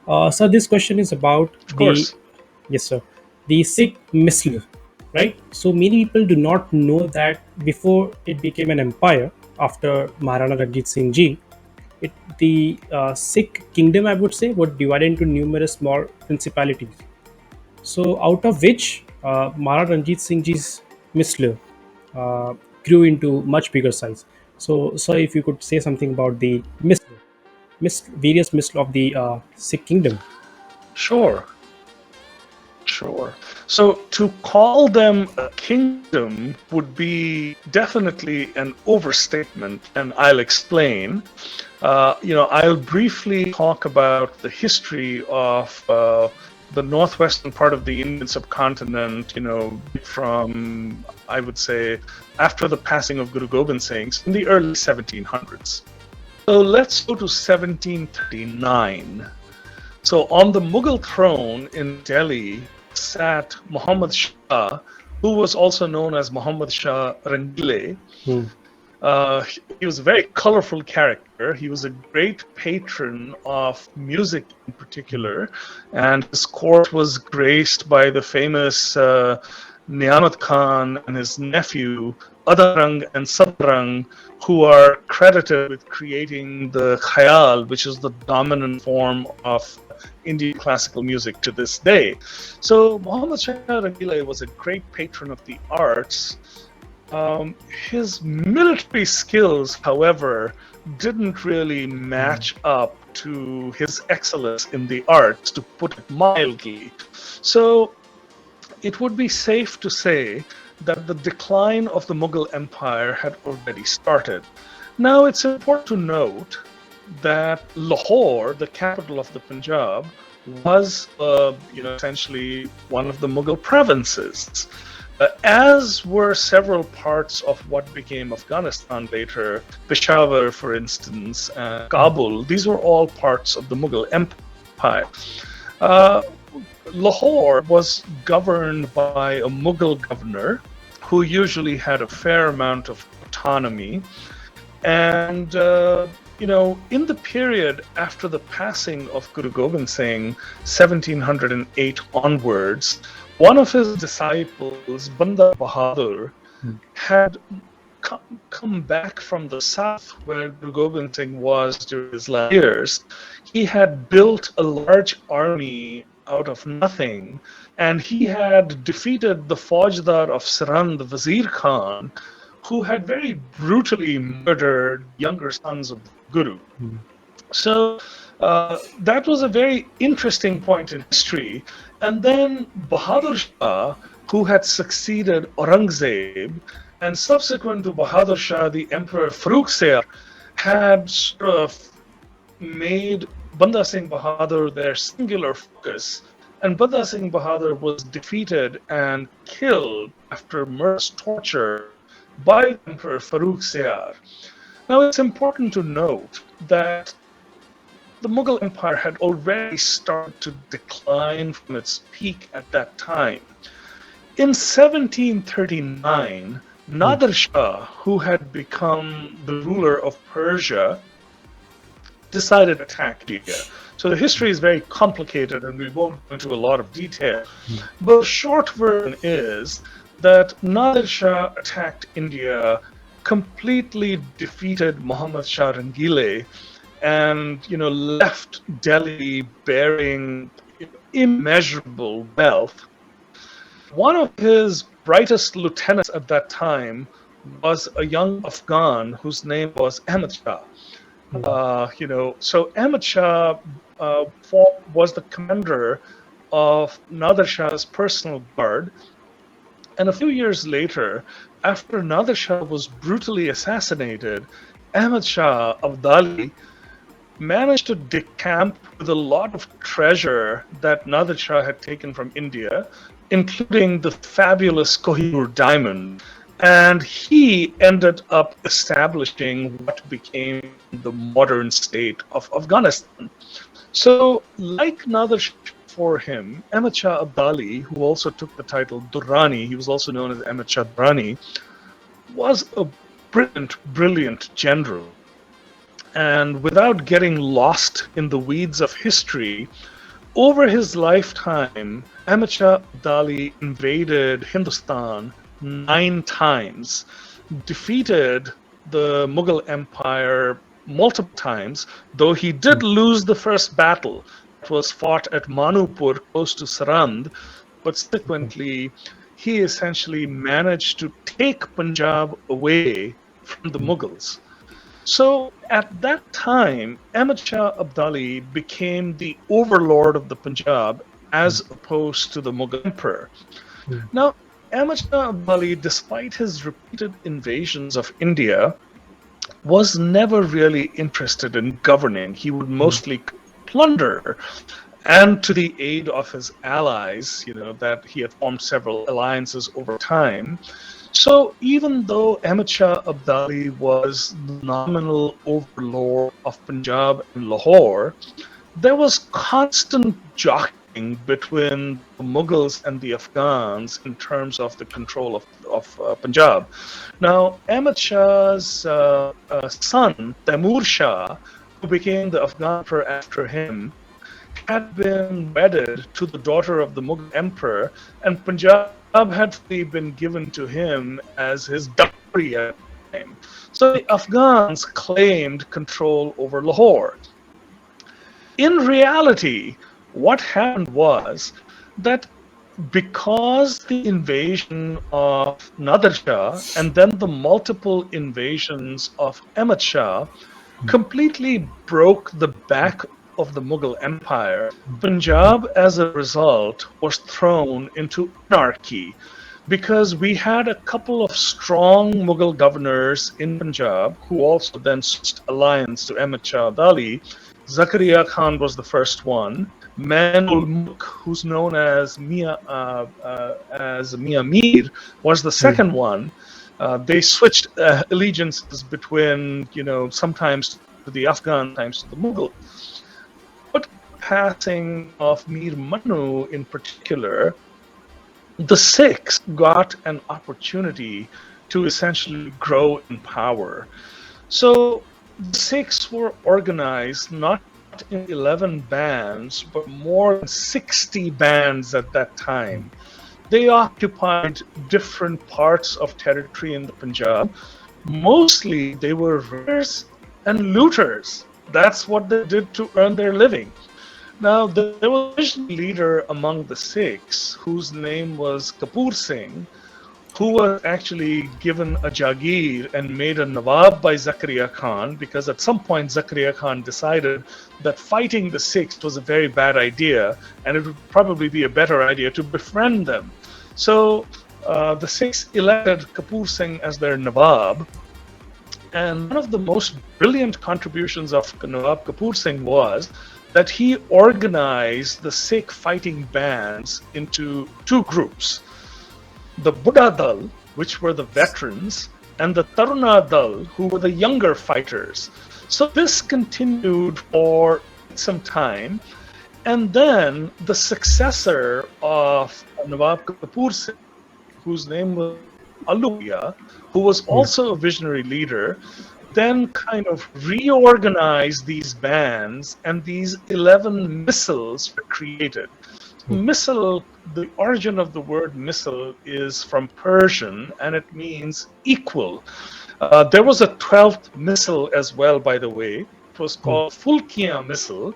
So this question is about Of the, course. yes sir, the Sikh Misl, right? So many people do not know that before it became an empire after Maharana Ranjit Singh Ji, the Sikh kingdom, I would say, was divided into numerous small principalities. So out of which Maharana Ranjit Singh Ji's Misl uh, grew into much bigger size. So if you could say something about the various Misl of the Sikh kingdom. Sure. Sure. So to call them a kingdom would be definitely an overstatement, and I'll explain. I'll briefly talk about the history of the northwestern part of the Indian subcontinent, from, I would say, after the passing of Guru Gobind Singh in the early 1700s. So let's go to 1739. So on the Mughal throne in Delhi sat Muhammad Shah, who was also known as Muhammad Shah Rangeela. Hmm. He was a very colorful character. He was a great patron of music in particular, and his court was graced by the famous Niamat Khan and his nephew Adarang and Sadrang, who are credited with creating the khayal, which is the dominant form of Indian classical music to this day. So Muhammad Shah Rangeela was a great patron of the arts. His military skills, however, didn't really match up to his excellence in the arts, to put it mildly. So it would be safe to say that the decline of the Mughal Empire had already started. Now, it's important to note that Lahore, the capital of the Punjab, was, essentially one of the Mughal provinces. As were several parts of what became Afghanistan later, Peshawar, for instance, Kabul, these were all parts of the Mughal Empire. Uh, Lahore was governed by a Mughal governor who usually had a fair amount of autonomy. And, in the period after the passing of Guru Gobind Singh, 1708 onwards, one of his disciples, Banda Bahadur, had come back from the south where Guru Gobind Singh was during his last years. He had built a large army out of nothing, and he had defeated the Faujdar of Sarand, the Wazir Khan, who had very brutally murdered younger sons of the Guru. So that was a very interesting point in history. And then Bahadur Shah, who had succeeded Aurangzeb, and subsequent to Bahadur Shah, the Emperor Farooq Siyar, had sort of made Banda Singh Bahadur their singular focus. And Banda Singh Bahadur was defeated and killed after murderous torture by Emperor Farooq Siyar. Now, it's important to note that the Mughal Empire had already started to decline from its peak at that time. In 1739, Nadir Shah, who had become the ruler of Persia, decided to attack India. So the history is very complicated and we won't go into a lot of detail. But the short version is that Nadir Shah attacked India, completely defeated Muhammad Shah Rangeela, and left Delhi bearing immeasurable wealth. One of his brightest lieutenants at that time was a young Afghan whose name was Ahmad Shah. So Ahmad Shah was the commander of Nader Shah's personal guard. And a few years later, after Nader Shah was brutally assassinated, Ahmad Shah Abdali managed to decamp with a lot of treasure that Nader Shah had taken from India, including the fabulous Kohinoor diamond. And he ended up establishing what became the modern state of Afghanistan. So, like Nader Shah before him, Ahmad Shah Abdali, who also took the title Durrani, he was also known as Ahmad Shah Durrani, was a brilliant general. And without getting lost in the weeds of history, over his lifetime, Ahmad Shah Abdali invaded Hindustan 9 times, defeated the Mughal Empire multiple times, though he did lose the first battle that was fought at Manupur close to Sarand, but subsequently he essentially managed to take Punjab away from the Mughals. So at that time, Ahmad Shah Abdali became the overlord of the Punjab as opposed to the Mughal emperor. Now, Ahmad Shah Abdali, despite his repeated invasions of India, was never really interested in governing. He would mostly plunder, and to the aid of his allies, that he had formed several alliances over time. So even though Ahmad Shah Abdali was the nominal overlord of Punjab and Lahore, there was constant jockeying between the Mughals and the Afghans in terms of the control of Punjab. Now, Ahmad Shah's son, Taimur Shah, who became the Afghan emperor after him, had been wedded to the daughter of the Mughal emperor, and Punjab had been given to him as his dowry at the time. So the Afghans claimed control over Lahore. In reality, what happened was that because the invasion of Nadir Shah and then the multiple invasions of Ahmad Shah completely broke the back of the Mughal Empire, Punjab, as a result, was thrown into anarchy because we had a couple of strong Mughal governors in Punjab who also then switched alliance to Ahmad Shah Abdali. Zakaria Khan was the first one. Man-ul Mulk, who's known as Mia Mir, was the second one. They switched allegiances between, sometimes to the Afghan, sometimes to the Mughal. But passing of Mir Manu in particular, the Sikhs got an opportunity to essentially grow in power. So the Sikhs were organized not in 11 bands, but more than 60 bands at that time. They occupied different parts of territory in the Punjab. Mostly they were raiders and looters. That's what they did to earn their living. Now, there was a leader among the Sikhs whose name was Kapur Singh, who was actually given a Jagir and made a Nawab by Zakaria Khan, because at some point Zakaria Khan decided that fighting the Sikhs was a very bad idea, and it would probably be a better idea to befriend them. So the Sikhs elected Kapur Singh as their Nawab, and one of the most brilliant contributions of Nawab Kapur Singh was that he organized the Sikh fighting bands into two groups. The Buddha Dal, which were the veterans, and the Taruna Dal, who were the younger fighters. So this continued for some time, and then the successor of Nawab Kapur Singh, whose name was Ahluvalia, who was also a visionary leader, then kind of reorganized these bands, and these 11 misls were created. Misl, the origin of the word misl is from Persian, and it means equal. There was a 12th misl as well, by the way. It was called Fulkiya misl,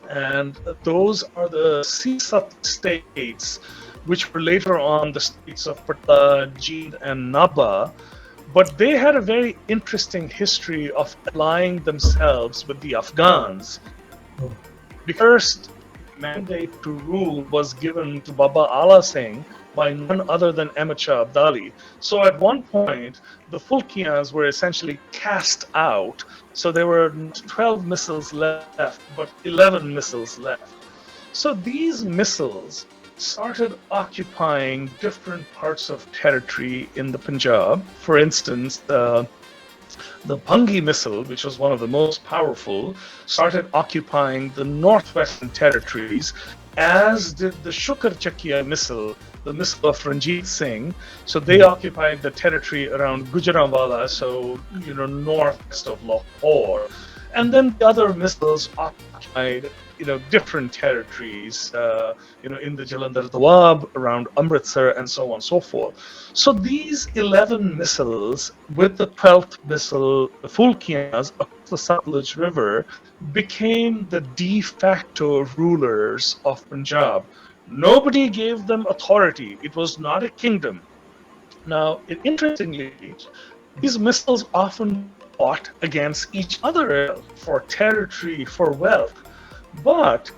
and those are the Sisat states, which were later on the states of Patna, Jind, and Nabha. But they had a very interesting history of allying themselves with the Afghans. The first mandate to rule was given to Baba Ala Singh by none other than Ahmad Shah Abdali. So at one point, the Fulkiyas were essentially cast out. So there were 12 misls left, but 11 misls left. So these misls started occupying different parts of territory in the Punjab. For instance, the Bhangi misl, which was one of the most powerful, started occupying the northwestern territories, as did the Shukar Chakia misl, the misl of Ranjit Singh. So they occupied the territory around Gujranwala, so northwest of Lahore. and then the other missiles occupied, different territories, in the Jalandhar Nawab, around Amritsar, and so on and so forth. So these 11 missiles, with the 12th missile, the Fulkians, across the Satluj River, became the de facto rulers of Punjab. Nobody gave them authority. It was not a kingdom. Now, interestingly, these missiles often fought against each other for territory, for wealth. But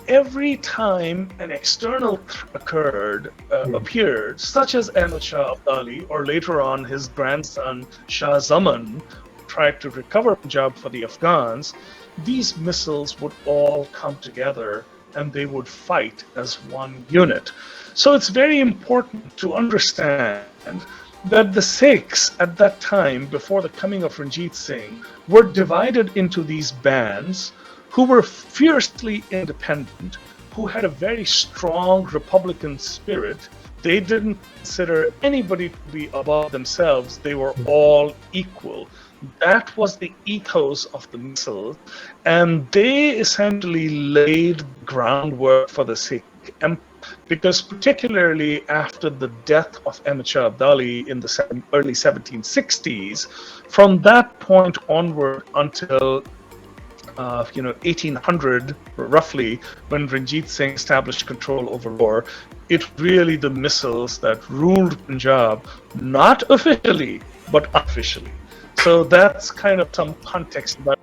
every time an external appeared, such as Ahmad Shah Durrani, or later on his grandson Shah Zaman, tried to recover Punjab for the Afghans, these missiles would all come together and they would fight as one unit. So it's very important to understand that the Sikhs at that time, before the coming of Ranjit Singh, were divided into these bands who were fiercely independent, who had a very strong republican spirit. They didn't consider anybody to be above themselves. They were all equal. That was the ethos of the Misls, and they essentially laid groundwork for the Sikh Empire. Because particularly after the death of Ahmad Shah Durrani in the early 1760s, from that point onward until 1800, roughly, when Ranjit Singh established control over Lahore, it really the Misls that ruled Punjab, not officially, but unofficially. So that's kind of some context about